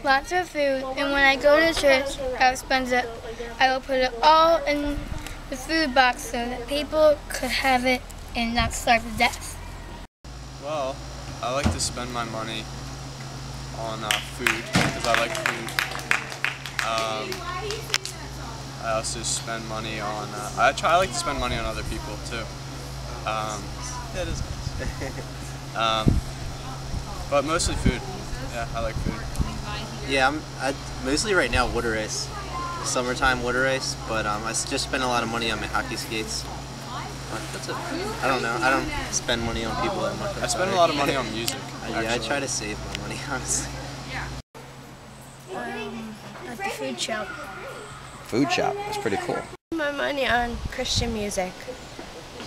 lots of food, and when I go to church, I will spend it. I will put it all in the food box so that people could have it and not starve to death. Well, I like to spend my money on food because I like food. I also spend money on. I like to spend money on other people too. That is nice. But mostly food. Yeah, I like food. Yeah, I mostly right now water ice. Summertime water ice, but I just spend a lot of money on my hockey skates. But that's it. I don't know. I don't spend money on people that much. I spend a lot of money on music. Yeah, I try to save my money, honestly. At the food shop. Food shop. That's pretty cool. My money on Christian music.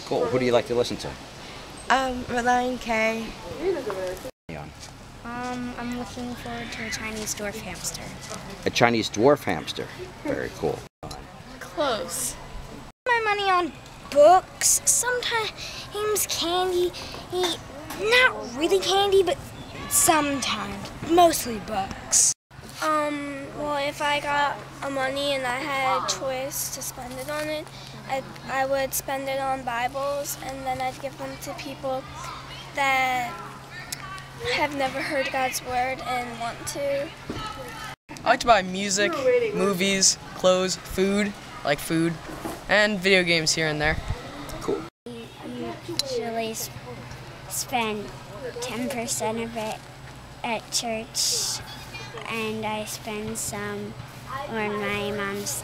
Cool. Who do you like to listen to? Reliant K. I'm looking forward to a Chinese dwarf hamster. A Chinese dwarf hamster. Very cool. Close. My money on books, sometimes candy, not really candy, but sometimes, mostly books. Well, if I got money and I had a choice to spend it on it, I would spend it on Bibles, and then I'd give them to people that have never heard God's word and want to. I like to buy music, movies, clothes, food, and video games here and there. Cool. I usually spend 10% of it at church, and I spend some on my mom's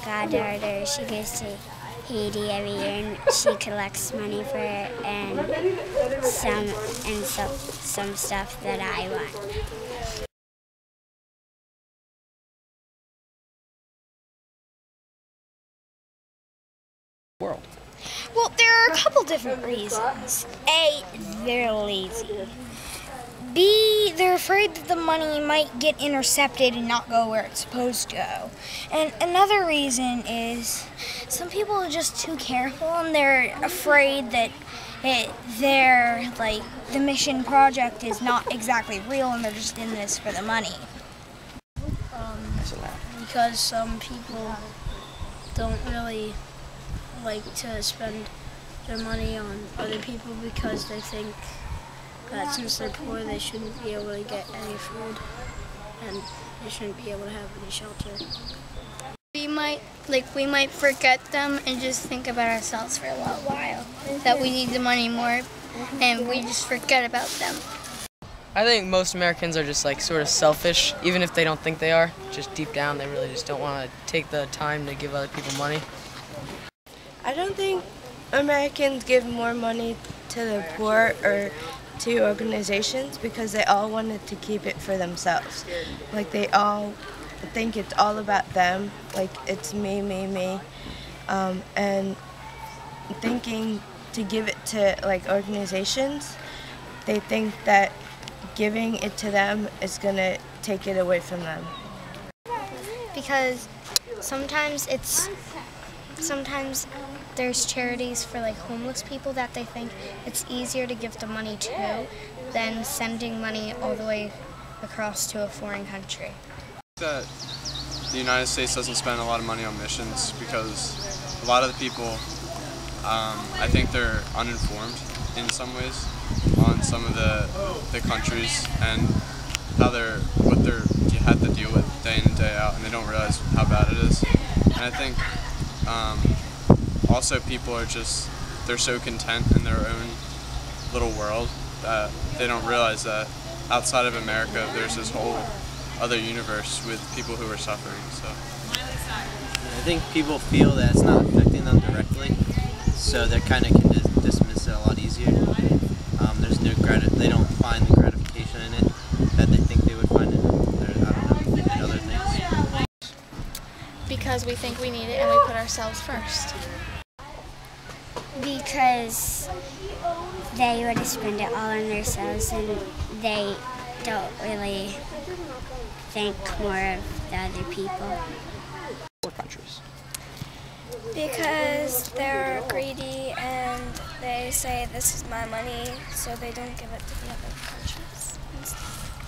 goddaughter. She goes to Haiti every year, and she collects money for it, and some stuff that I want. World. Well, there are a couple different reasons. A, they're lazy. B, they're afraid that the money might get intercepted and not go where it's supposed to go. And another reason is some people are just too careful, and they're afraid that the mission project is not exactly real, and they're just in this for the money. Because some people don't really like to spend their money on other people because they think that since they're poor, they shouldn't be able to get any food and they shouldn't be able to have any shelter. We might forget them and just think about ourselves for a little while, that we need the money more, and we just forget about them. I think most Americans are just sort of selfish, even if they don't think they are. Just deep down, they really just don't want to take the time to give other people money. I don't think Americans give more money to the poor or to organizations because they all wanted to keep it for themselves. They all think it's all about them, it's me, me, me. And thinking to give it to organizations, they think that giving it to them is going to take it away from them. Because sometimes there's charities for homeless people that they think it's easier to give the money to than sending money all the way across to a foreign country. That the United States doesn't spend a lot of money on missions because a lot of the people, I think they're uninformed in some ways on some of the countries and what you have to deal with day in and day out, and they don't realize how bad it is. And I think also people are they're so content in their own little world that they don't realize that outside of America there's this whole other universe with people who are suffering. So I think people feel that it's not affecting them directly, so they kind of can dismiss it a lot easier. There's no they don't find the gratification in it that they think they would find in other things. Because we think we need it and we put ourselves first. Because they would spend it all on themselves, and they don't really think more of the other people. Poor countries. Because they're greedy and they say this is my money, so they don't give it to the other countries and stuff.